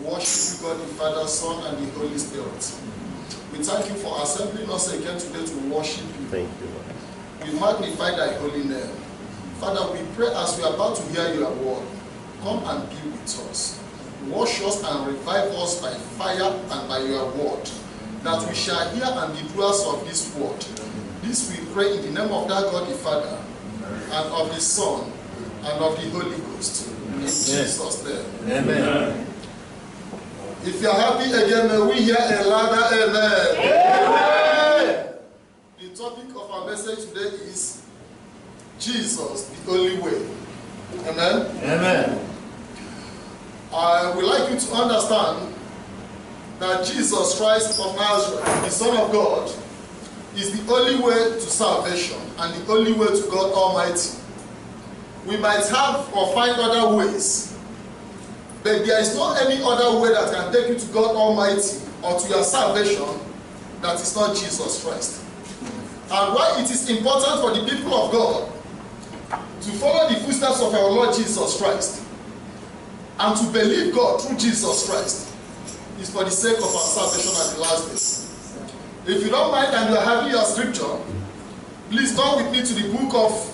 worship you, God the Father, Son, and the Holy Spirit. We thank you for assembling us again today to worship you. Thank you, Lord. We magnify thy holy name. Father, we pray as we are about to hear your word, come and be with us. Wash us and revive us by fire and by your word, that we shall hear and be doers of this word. This we pray in the name of that God the Father, and of the Son, and of the Holy Ghost. In Jesus' name. Amen. If you are happy again, may we hear a louder amen. Amen. The topic of our message today is Jesus, the only way. Amen. Amen. I would like you to understand that Jesus Christ of Nazareth, the Son of God, is the only way to salvation and the only way to God Almighty. We might have or find other ways, but there is no any other way that can take you to God Almighty or to your salvation that is not Jesus Christ. And why it is important for the people of God to follow the footsteps of our Lord Jesus Christ and to believe God through Jesus Christ is for the sake of our salvation at the last day. If you don't mind and you are having your scripture, please turn with me to the book of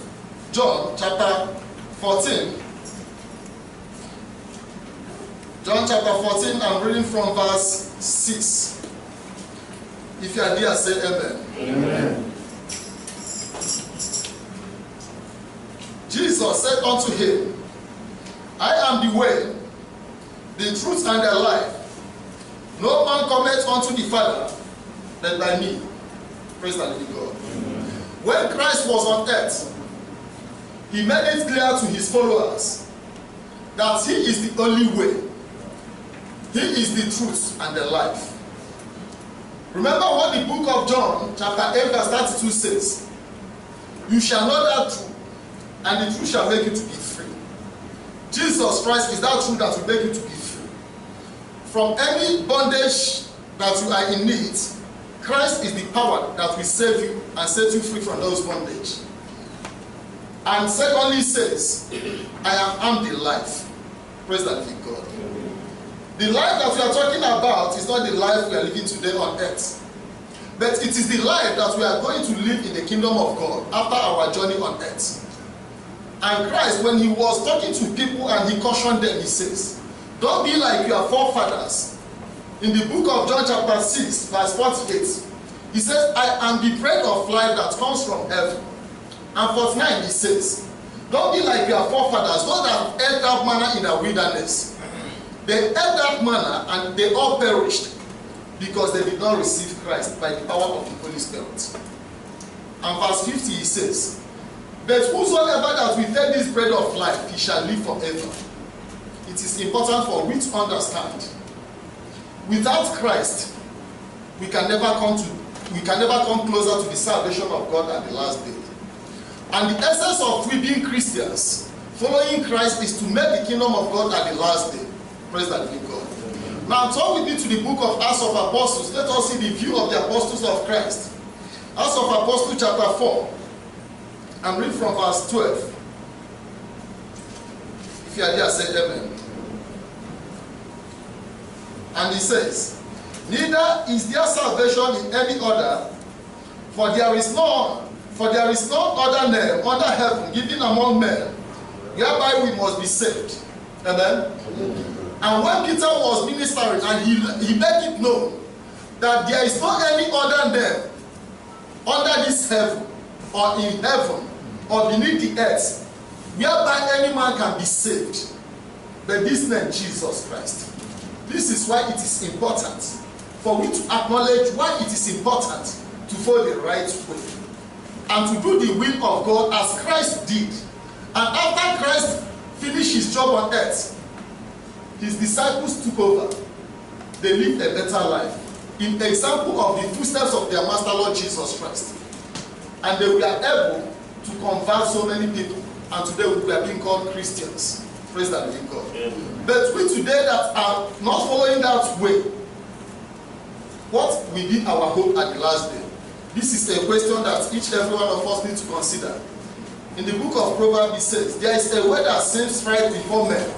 John chapter 14. John chapter 14, I'm reading from verse 6. If you are there, say amen. Amen. Jesus said unto him, I am the way, the truth, and the life. No man cometh unto the Father but by me. Praise the living God. Amen. When Christ was on earth, he made it clear to his followers that he is the only way. He is the truth and the life. Remember what the book of John, chapter 8, verse 32 says. You shall know that truth, and the truth shall make you to be free. Jesus Christ is that truth that will make you to be free. From any bondage that you are in need, Christ is the power that will save you and set you free from those bondage. And secondly, he says, I am the life. Praise the living God. The life that we are talking about is not the life we are living today on earth, but it is the life that we are going to live in the kingdom of God after our journey on earth. And Christ, when he was talking to people and he cautioned them, he says, don't be like your forefathers. In the book of John chapter 6, verse 48, he says, I am the bread of life that comes from heaven. And 49, he says, don't be like your forefathers, those that ate that manna in the wilderness. They ate that manna and they all perished because they did not receive Christ by the power of the Holy Spirit. And verse 50, he says, but whosoever that will take this bread of life, he shall live forever. It is important for we to understand. Without Christ, we can never come closer to the salvation of God at the last day. And the essence of we being Christians, following Christ, is to make the kingdom of God at the last day. Praise the living God. Now turn with me to the book of Acts of Apostles. Let us see the view of the apostles of Christ. Acts of Apostles chapter 4. I'm reading from verse 12. If you are there, say amen. And he says, neither is there salvation in any other, for there is no other name under heaven given among men whereby we must be saved. Amen. And when Peter was ministering and he made it known that there is not any other name under this heaven or in heaven or beneath the earth whereby any man can be saved, but this name Jesus Christ. This is why it is important for we to acknowledge why it is important to follow the right way and to do the will of God as Christ did. And after Christ finished his job on earth, his disciples took over. They lived a better life in example of the footsteps of their Master Lord Jesus Christ. And they were able to convert so many people, and today we are being called Christians. Praise the living God. Yeah. But we today that are not following that way, what will be our hope at the last day? This is a question that each and every one of us need to consider. In the book of Proverbs it says, there is a way that seems right before men,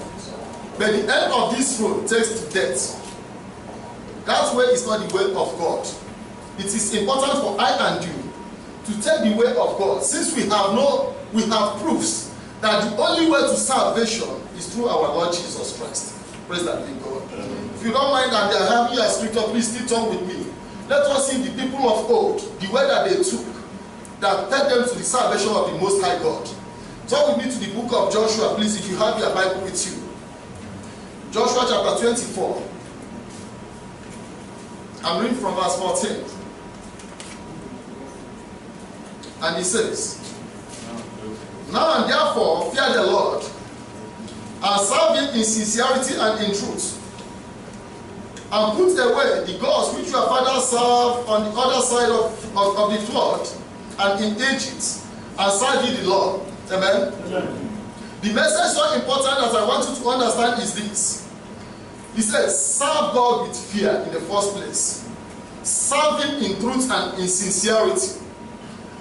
but the end of this road takes to death. That way is not the way of God. It is important for I and you to take the way of God, since we have proofs that the only way to salvation is through our Lord Jesus Christ. Praise the living God. If you don't mind and they are having a scripture, please still talk with me. Let us see the people of old, the way that they took, that led them to the salvation of the Most High God. Turn with me to the book of Joshua, please, if you have your Bible with you. Joshua chapter 24. I'm reading from verse 14. And he says, now and therefore fear the Lord, and serve him in sincerity and in truth, and put away the gods which your fathers served on the other side of the flood and in Egypt, and serve ye the Lord. Amen? Amen. The message so important that I want you to understand is this. He says, serve God with fear in the first place. Serve him in truth and in sincerity.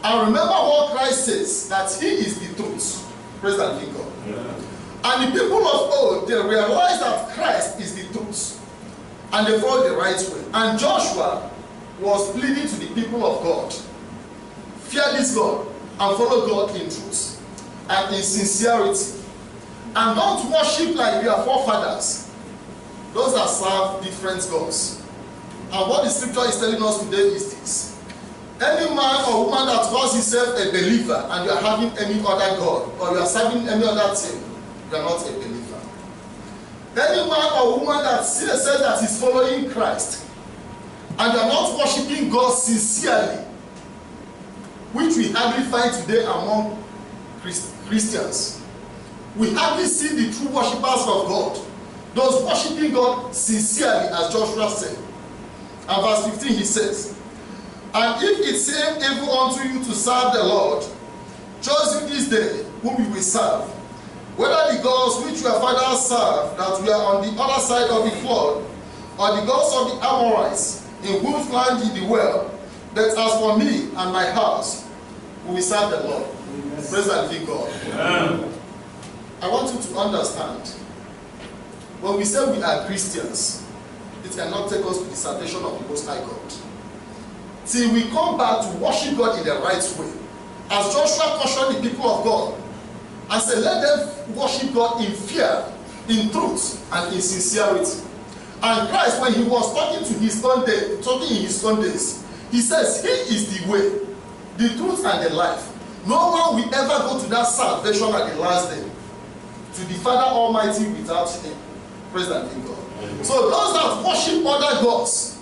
And remember what Christ says, that he is the truth. Praise the living God. Yeah. And the people of old, they realized that Christ is the truth. And they followed the right way. And Joshua was pleading to the people of God, fear this God and follow God in truth and in sincerity. And don't worship like your forefathers, those that serve different gods. And what the scripture is telling us today is this. Any man or woman that calls himself a believer and you are having any other God or you are serving any other thing, you are not a believer. Any man or woman that says that is following Christ and you are not worshiping God sincerely, which we hardly find today among Christians. We hardly see the true worshippers of God, those worshiping God sincerely, as Joshua said. And verse 15 he says, and if it seem evil unto you to serve the Lord, choose you this day whom you will serve, whether the gods which your fathers served that were on the other side of the flood, or the gods of the Amorites, in whose land ye dwell. But as for me and my house, we will serve the Lord. Yes. Praise the living God. Amen. I want you to understand, when we say we are Christians, it cannot take us to the salvation of the Most High God. Till we come back to worship God in the right way. As Joshua cautioned the people of God, and said, let them worship God in fear, in truth, and in sincerity. And Christ, when he was talking in his own days, he says, he is the way, the truth, and the life. No one will ever go to that salvation at the last day, to the Father Almighty without him. Praise the living God. Amen. So those that worship other gods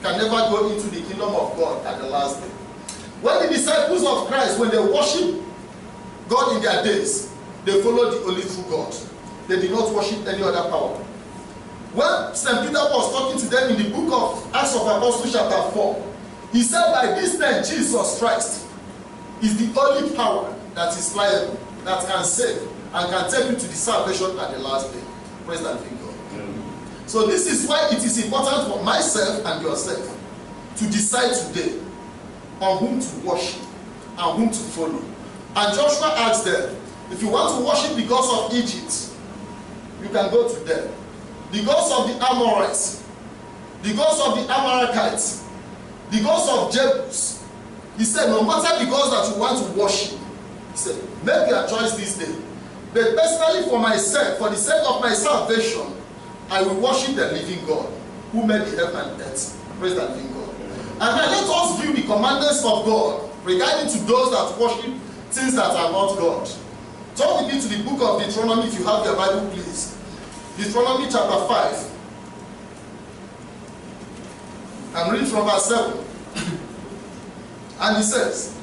can never go into the kingdom of God at the last day. When the disciples of Christ, when they worship God in their days, they followed the only true God. They did not worship any other power. When St. Peter was talking to them in the book of Acts of Apostles chapter 4, he said, by this name Jesus Christ is the only power that is liable, that can save and can take you to the salvation at the last day. Praise the living God. So this is why it is important for myself and yourself to decide today on whom to worship and whom to follow. And Joshua asked them, if you want to worship the gods of Egypt, you can go to them. The gods of the Amorites, the gods of the Amalekites, the gods of Jebus. He said, no matter the gods that you want to worship, he said, make your choice this day. But personally for myself, for the sake of my salvation, I will worship the living God who made the heaven and earth. Praise the living God. And then let us view the commandments of God regarding to those that worship things that are not God. Turn with me to the book of Deuteronomy if you have your Bible, please. Deuteronomy chapter 5. I'm reading from verse 7. And he says,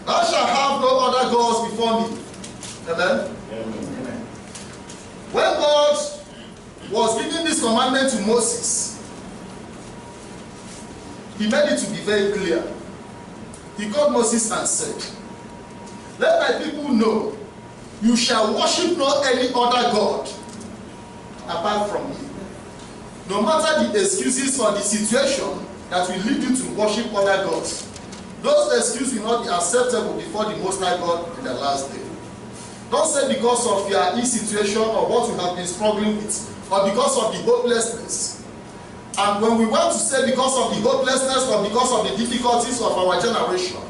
thou shalt have no other gods before me. Amen? Amen. When God was giving this commandment to Moses, he made it to be very clear. He called Moses and said, let my people know, you shall worship no any other God apart from me. No matter the excuses or the situation that will lead you to worship other gods, those excuses will not be acceptable before the Most High God in the last day. Don't say because of your situation or what you have been struggling with, or because of the hopelessness. And when we want to say because of the hopelessness or because of the difficulties of our generation,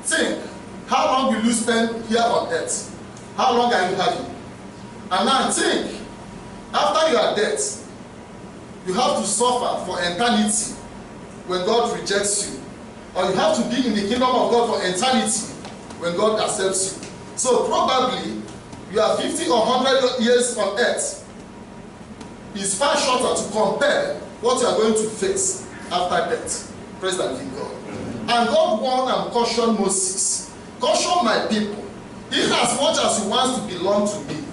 think, how long will you spend here on earth? How long are you having? And now think, after your death, you have to suffer for eternity when God rejects you. Or you have to be in the kingdom of God for eternity when God accepts you. So probably you are 50 or 100 years on earth. It's far shorter to compare what you are going to face after death. Praise the living God. And God warned and cautioned Moses. Caution my people. In as much as you want to belong to me,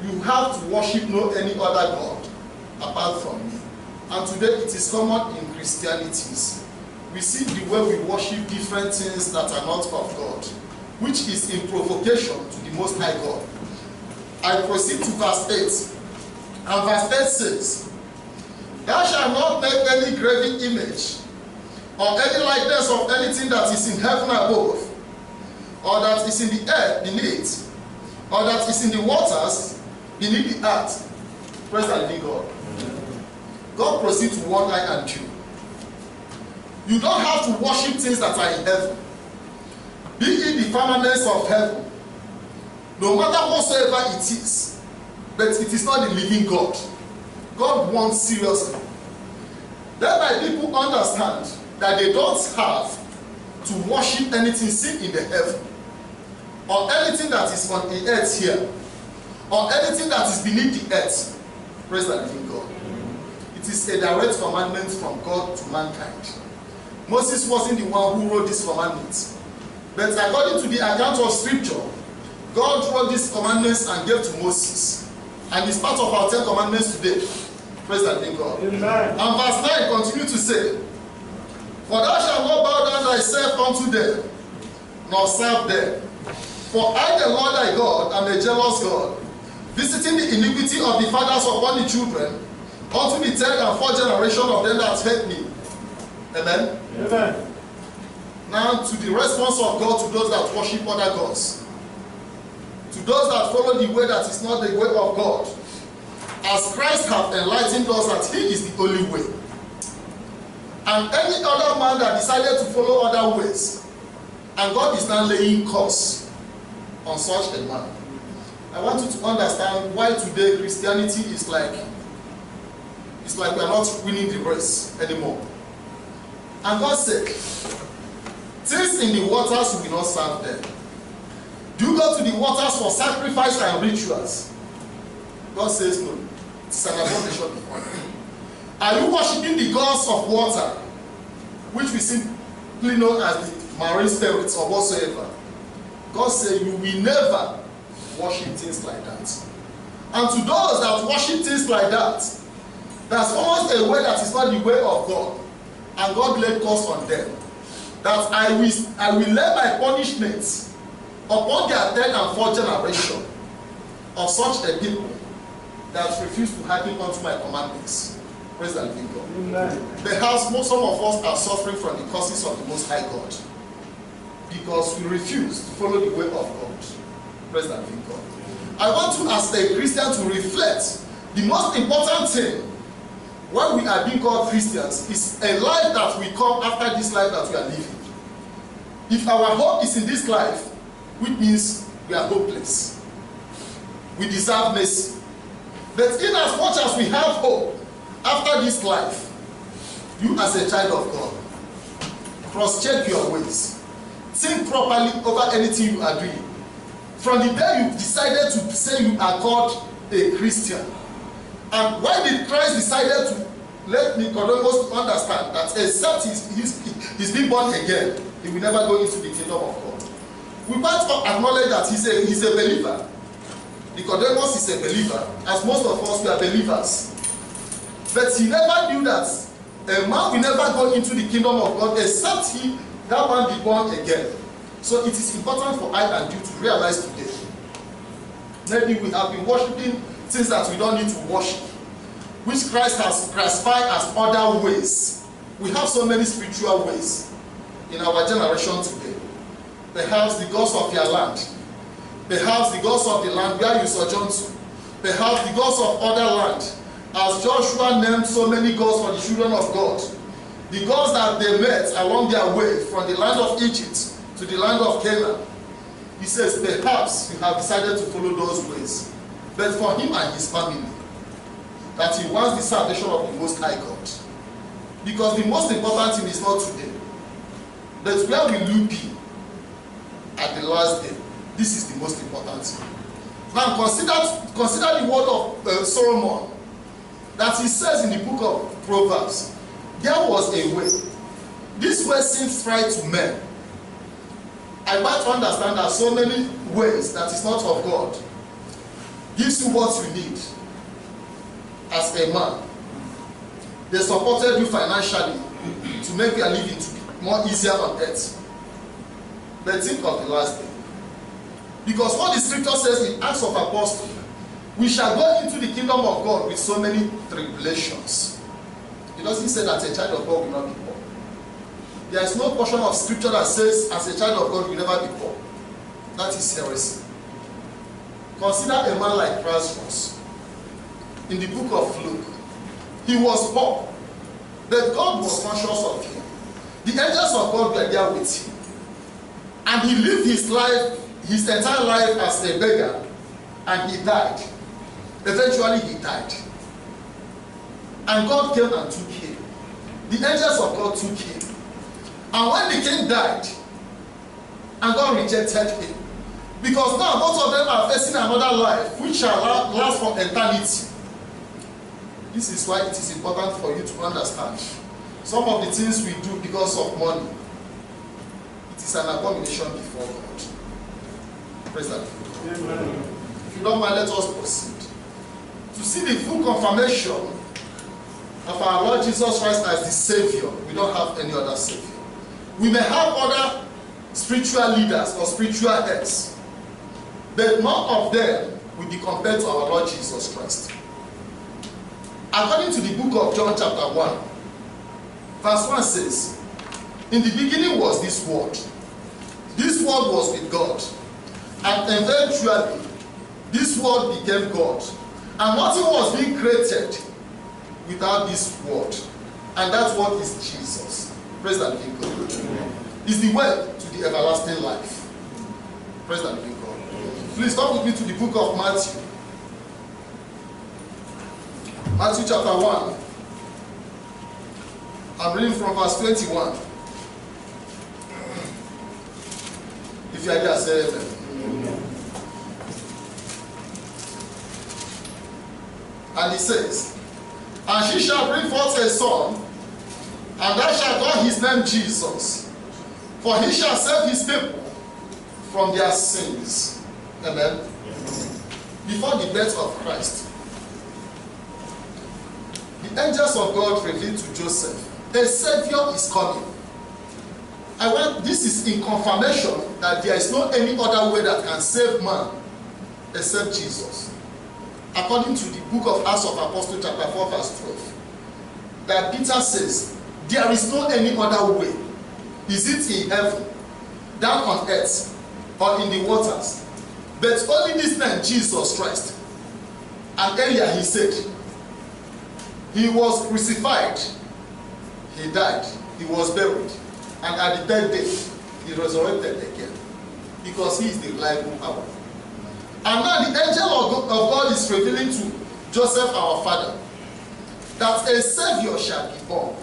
you have to worship no any other God apart from me. And today it is common in Christianity. We see the way we worship different things that are not of God, which is in provocation to the Most High God. I proceed to verse 8. And verse 8 says, thou shalt not make any graven image, or any likeness of anything that is in heaven above, or that is in the earth beneath, or that is in the waters beneath the earth. Praise the living God. God proceeds to warn I and you. You don't have to worship things that are in heaven. Be it the firmaments of heaven, no matter whatsoever it is, but it is not the living God. God wants seriously. Let my people understand that they don't have to worship anything seen in the heaven, or anything that is on the earth here, or anything that is beneath the earth. Praise the living God. It is a direct commandment from God to mankind. Moses wasn't the one who wrote this commandment, but according to the account of scripture, God wrote these commandments and gave to Moses, and it's part of our 10 commandments today. Praise the living God. Amen. And verse 9 continues to say, for thou shalt not bow down thyself unto them, nor serve them. For I, the Lord thy God, am a jealous God, visiting the iniquity of the fathers upon the children, unto the 3rd and 4th generation of them that hate me. Amen. Amen. Now to the response of God to those that worship other gods, to those that follow the way that is not the way of God, as Christ hath enlightened us that he is the only way. And any other man that decided to follow other ways, and God is now laying curse on such a man. I want you to understand why today Christianity is like we are not winning the race anymore. And God said, things in the waters will not serve them. Do you go to the waters for sacrifice and rituals? God says no. It's an abomination. Are you worshiping the gods of water, which we simply know as the marine spirits or whatsoever? God said you will never worship things like that. And to those that worship things like that, there's almost a way that is not the way of God. And God laid curse on them, that I will lay my punishment upon their 3rd and 4th generation of such a people that refuse to hearken unto my commandments. Praise the living God. Amen. Perhaps some of us are suffering from the curses of the Most High God because we refuse to follow the way of God. Praise the living God. I want you as a Christian to reflect. The most important thing when we are being called Christians is a life that will come after this life that we are living. If our hope is in this life, which means we are hopeless, we deserve mercy. But in as much as we have hope after this life, you as a child of God, cross-check your ways. Think properly over anything you are doing. From the day you decided to say you are called a Christian, and why did Christ decided to let Nicodemus understand that except he's been born again, he will never go into the kingdom of God? We might acknowledge that he's a believer. Nicodemus is a believer, as most of us we are believers. But he never knew that a man will never go into the kingdom of God except that man be born again. So it is important for I and you to realize today. Maybe we have been worshiping things that we don't need to worship, which Christ has classified as other ways. We have so many spiritual ways in our generation today. Perhaps the gods of your land, perhaps the gods of the land where you sojourn to, perhaps the gods of other land, as Joshua named so many gods for the children of God, the gods that they met along their way from the land of Egypt to the land of Canaan. He says, perhaps you have decided to follow those ways. But for him and his family, that he wants the salvation of the Most High God. Because the most important thing is not today, but where will you be at the last day? This is the most important thing. Now consider the word of Solomon, that he says in the book of Proverbs, there was a way. This way seems right to men. I might understand that so many ways that is not of God gives you what you need as a man. They supported you financially to make your living to be more easier on earth. But think of the last day. Because what the scripture says in Acts of Apostles, we shall go into the kingdom of God with so many tribulations. It doesn't say that a child of God will not be poor. There is no portion of scripture that says as a child of God you will never be poor. That is heresy. Consider a man like Lazarus. In the book of Luke, he was poor, but God was conscious of him. The angels of God were there with him. And he lived his life, his entire life as a beggar, and he died. Eventually he died. And God came and took him. The angels of God took him. And when the king died, and God rejected him, because now both of them are facing another life which shall last for eternity. This is why it is important for you to understand some of the things we do because of money. It is an abomination before God. Praise the Lord. If you don't mind, let us proceed to see the full confirmation of our Lord Jesus Christ as the Savior. We don't have any other Savior. We may have other spiritual leaders or spiritual heads, but none of them will be compared to our Lord Jesus Christ. According to the book of John chapter 1, verse 1 says, in the beginning was this Word. This Word was with God. And eventually, this Word became God. And nothing was being created without this Word. And that Word is Jesus. Praise the living God. Is the way to the everlasting life. Praise the living God. Please come with me to the book of Matthew. Matthew chapter 1. I'm reading from verse 21. If you are there, say amen. And he says, and she shall bring forth a son, and thou shalt call his name Jesus, for he shall save his people from their sins. Amen. Before the birth of Christ, the angels of God revealed to Joseph, a Savior is coming. This is in confirmation that there is no any other way that can save man except Jesus. According to the book of Acts of Apostles chapter 4 verse 12, that Peter says, there is no any other way. Is it in heaven, down on earth, or in the waters? But only this man, Jesus Christ. And earlier he said, he was crucified, he died, he was buried, and at the third day, he resurrected again. Because he is the reliable power. And now the angel of God is revealing to Joseph our father that a Savior shall be born,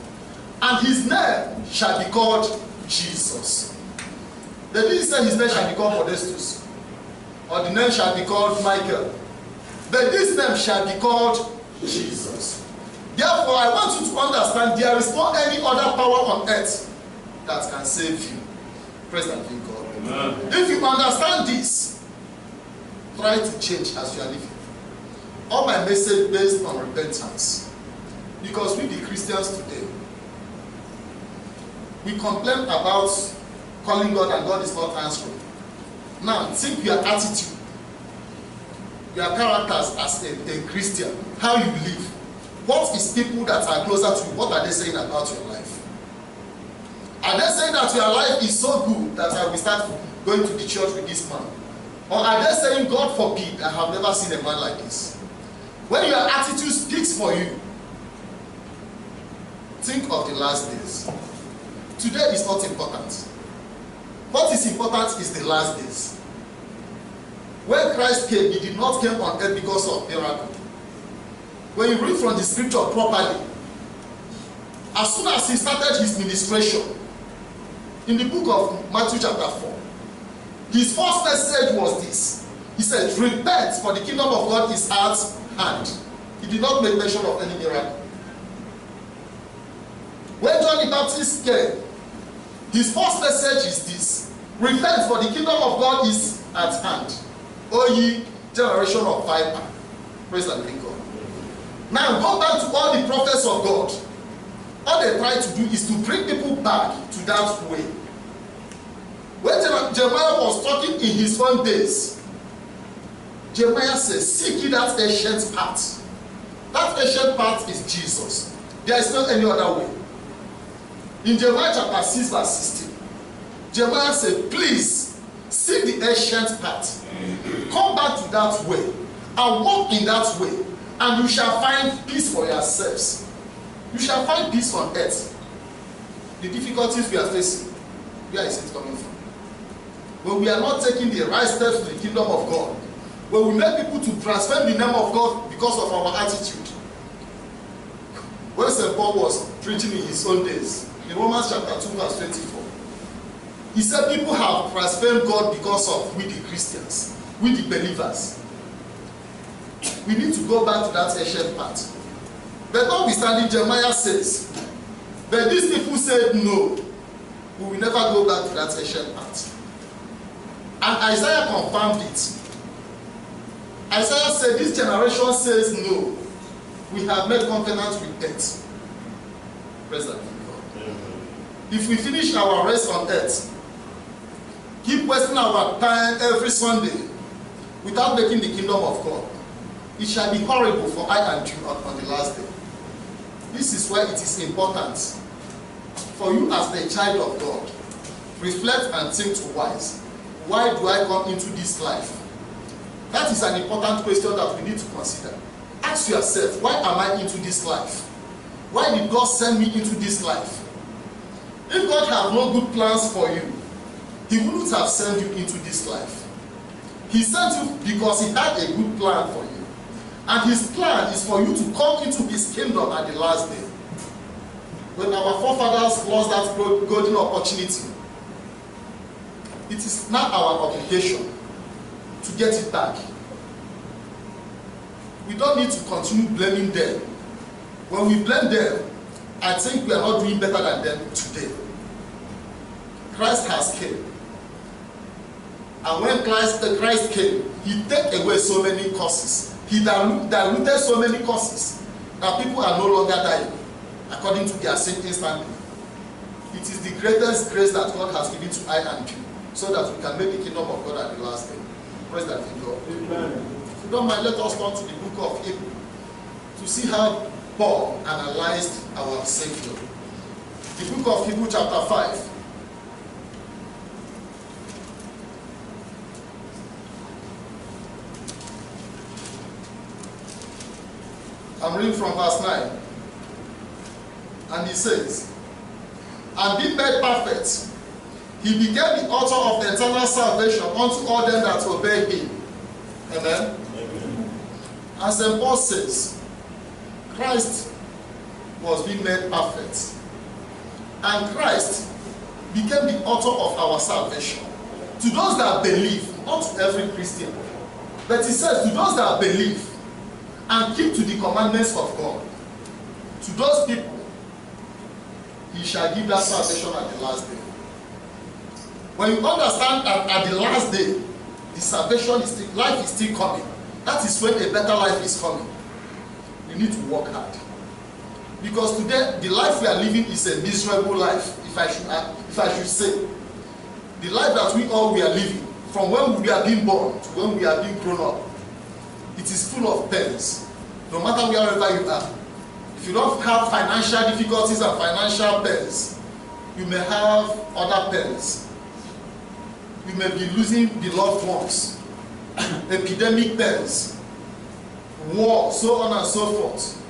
and his name shall be called Jesus. They didn't say his name shall be called Modestus, or the name shall be called Michael, but this name shall be called Jesus. Therefore, I want you to understand there is no any other power on earth that can save you. Praise the living God. Amen. If you understand this, try to change as you are living. All my message based on repentance. Because we the Christians today, we complain about calling God and God is not answering. Now, think your attitude, your characters as a Christian, how you live. What is people that are closer to you, what are they saying about your life? Are they saying that your life is so good that I will start going to the church with this man? Or are they saying, God forbid, I have never seen a man like this? When your attitude speaks for you, think of the last days. Today is not important. What is important is the last days. When Christ came, he did not come on earth because of miracle. When you read from the scripture properly, as soon as he started his ministration, in the book of Matthew chapter 4, his first message was this. He said, repent, for the kingdom of God is at hand. He did not make mention of any miracle. When John the Baptist came, his first message is this: repent, for the kingdom of God is at hand. O ye generation of viper. Praise the living God. Now go back to all the prophets of God. All they try to do is to bring people back to that way. When Jeremiah was talking in his own days, Jeremiah says, seek ye that ancient path. That ancient path is Jesus. There is not any other way. In Jeremiah chapter 6 verse 16, Jeremiah said, please seek the ancient path. Come back to that way and walk in that way, and you shall find peace for yourselves. You shall find peace on earth. The difficulties we are facing, where is it coming from? When we are not taking the right steps to the kingdom of God, when we make people to transform the name of God because of our attitude. When St. Paul was preaching in his own days, in Romans chapter 2 verse 24, he said people have blasphemed God because of we the Christians, we the believers. We need to go back to that ancient part. But notwithstanding, Jeremiah says, but these people said no, we will never go back to that ancient part. And Isaiah confirmed it. Isaiah said, this generation says no, we have made covenant with death. Praise the Lord. If we finish our rest on earth, keep wasting our time every Sunday without making the kingdom of God, it shall be horrible for I and you on the last day. This is why it is important for you as the child of God, reflect and think twice. Why do I come into this life? That is an important question that we need to consider. Ask yourself, why am I into this life? Why did God send me into this life? If God had no good plans for you, he wouldn't have sent you into this life. He sent you because he had a good plan for you. And his plan is for you to come into his kingdom at the last day. When our forefathers lost that golden opportunity, it is now our obligation to get it back. We don't need to continue blaming them. When we blame them, I think we are not doing better than them today. Christ has came. And when Christ came, he took away so many curses. He diluted so many curses that people are no longer dying according to their sin instantly. It is the greatest grace that God has given to I and you, so that we can make the kingdom of God at the last day. Praise that in God. If you don't mind, let us turn to the book of Hebrews to see how Paul analyzed our Savior. The book of Hebrews chapter 5. I'm reading from verse 9. And he says, and being made perfect, he became the author of eternal salvation unto all them that obey him. Amen? Amen. As St. Paul says, Christ was being made perfect. And Christ became the author of our salvation. To those that believe, not to every Christian. But he says, to those that believe and keep to the commandments of God, to those people, he shall give that salvation at the last day. When you understand that at the last day, the salvation is still, life is still coming. That is when a better life is coming. You need to work hard. Because today, the life we are living is a miserable life, if I should say. The life that we are living, from when we are being born to when we are being grown up, it is full of pains. No matter wherever you are. If you don't have financial difficulties and financial pains, you may have other pains. You may be losing the loved ones. epidemic pains, war, so on and so forth.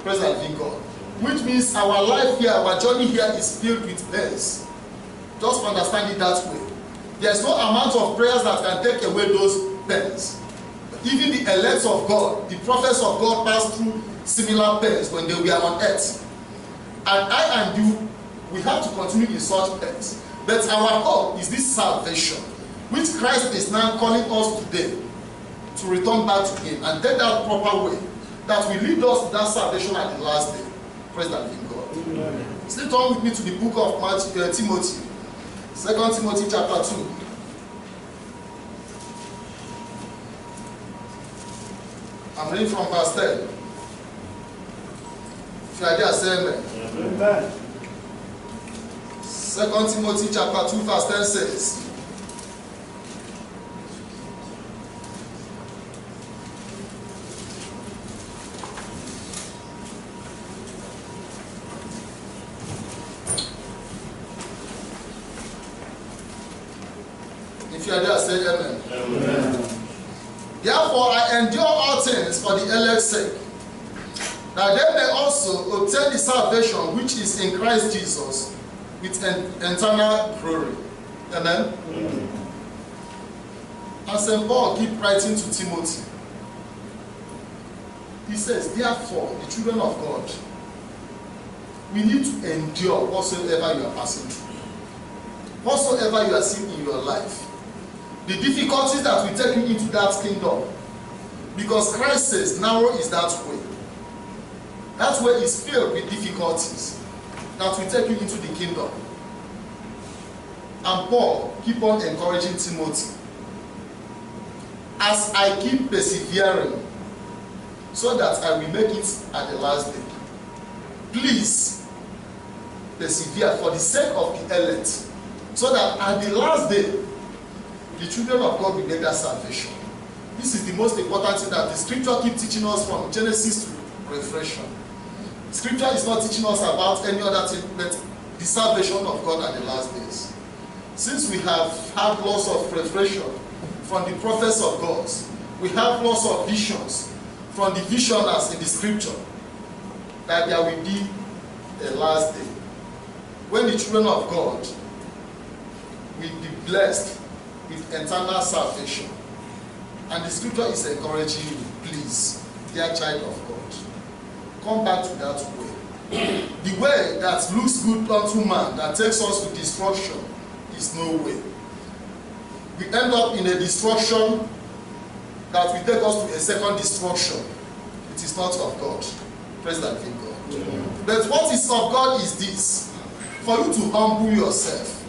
Praise the living God. Which means our life here, our journey here is filled with pains. Just understand it that way. There's no amount of prayers that can take away those pains. Even the elects of God, the prophets of God passed through similar pains when they were on earth. And I and you, we have to continue in such pains. But our hope is this salvation, which Christ is now calling us today to return back to Him and take that proper way that will lead us to that salvation at the last day. Praise the living God. Amen. Stay on with me to the book of Timothy. 2 Timothy chapter 2. I'm reading from verse 10. If you are there, say amen. Amen. 2 Timothy chapter 2 verse 10 says, if you are there, say amen. Amen. Therefore I endure all things for the elect's sake, that they may also obtain the salvation which is in Christ Jesus with an eternal glory. Amen. Amen. And St. Paul keep writing to Timothy. He says, therefore, the children of God, we need to endure whatsoever you are passing through, whatsoever you are seeing in your life, the difficulties that will take you into that kingdom. Because Christ says, narrow is that way. That way is filled with difficulties that will take you into the kingdom. And Paul keep on encouraging Timothy. As I keep persevering, so that I will make it at the last day. Please persevere for the sake of the elect, so that at the last day, the children of God will make that salvation. This is the most important thing that the scripture keeps teaching us from Genesis to Revelation. Scripture is not teaching us about any other thing but the salvation of God at the last days. Since we have had lots of revelation from the prophets of God, we have lots of visions from the visioners in the scripture that there will be a last day when the children of God will be blessed with eternal salvation. And the scripture is encouraging you, please, dear child of God, come back to that way. The way that looks good unto man, that takes us to destruction, is no way. We end up in a destruction that will take us to a second destruction. It is not of God. Praise the living God. Yeah. But what is of God is this: for you to humble yourself.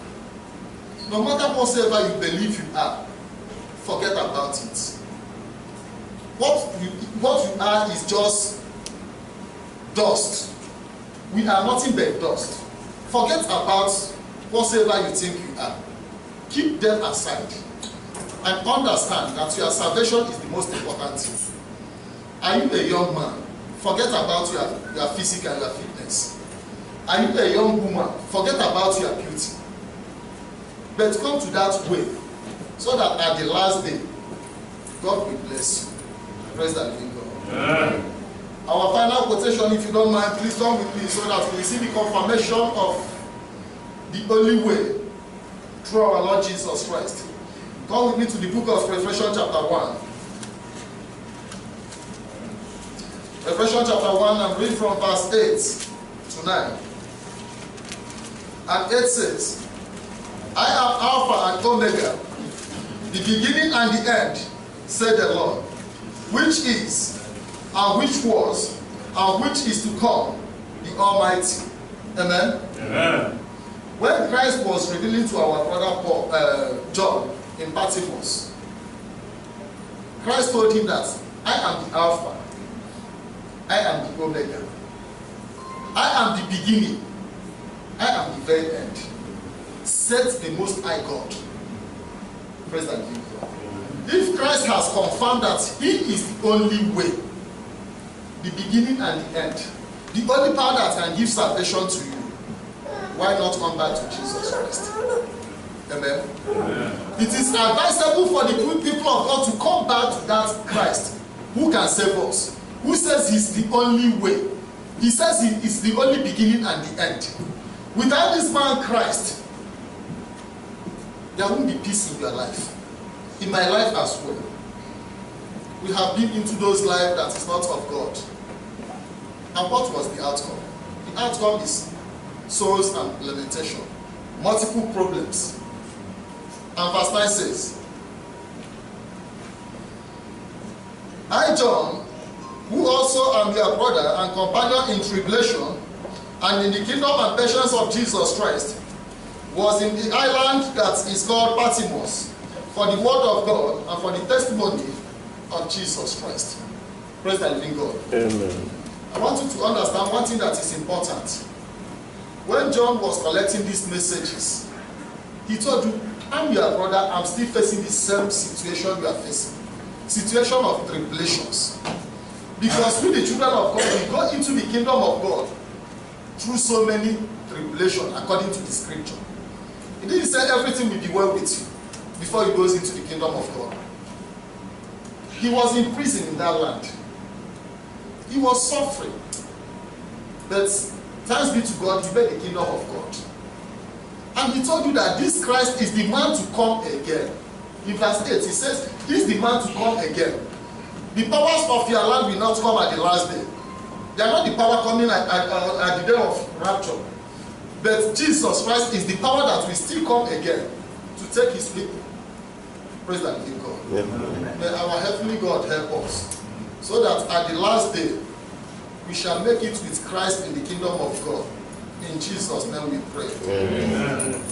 No matter whatsoever you believe you are, forget about it. What you are is just dust. We are nothing but dust. Forget about whatsoever you think you are. Keep them aside and understand that your salvation is the most important thing. Are you a young man? Forget about your physique and your fitness. Are you a young woman? Forget about your beauty. But come to that way, so that at the last day, God will bless you. Praise the living God. Yeah. Our final quotation, if you don't mind, please come with me, so that we see the confirmation of the only way through our Lord Jesus Christ. Come with me to the book of Revelation chapter 1. Revelation chapter 1, I'm reading from verse 8 to 9. And 8 says, I am Alpha and Omega, the beginning and the end, said the Lord, which is, and which was, and which is to come, the Almighty. Amen? Amen. When Christ was revealing to our brother Paul, John in Patmos, Christ told him that I am the Alpha, I am the Omega, I am the beginning, I am the very end. Said the Most High God. Praise the living God. If Christ has confirmed that He is the only way, the beginning and the end, the only power that can give salvation to you, why not come back to Jesus Christ? Amen. Amen. It is advisable for the good people of God to come who can save us, who says he's the only way. He says he is the only beginning and the end. Without this man Christ, there won't be peace in your life. In my life as well. We have been into those lives that is not of God. And what was the outcome? The outcome is sorrows and lamentation, multiple problems. And verse 9 says, I, John, who also am your brother and companion in tribulation and in the kingdom and patience of Jesus Christ, was in the island that is called Patmos for the word of God and for the testimony of Jesus Christ. Praise the living God. Amen. I want you to understand one thing that is important. When John was collecting these messages, he told you, I'm your brother, I'm still facing the same situation you are facing. Situation of tribulations. Because we, the children of God, we go into the kingdom of God through so many tribulations according to the scripture. He didn't say everything will be well with you before he goes into the kingdom of God. He was in prison in that land. He was suffering. But thanks be to God, he made the kingdom of God. And he told you that this Christ is the man to come again. In verse 8, he says, he is the man to come again. The powers of your land will not come at the last day. They are not the power coming at the day of rapture. But Jesus Christ is the power that will still come again to take his people. Praise the living God. Amen. May our heavenly God help us, so that at the last day, we shall make it with Christ in the kingdom of God. In Jesus' name we pray. Amen.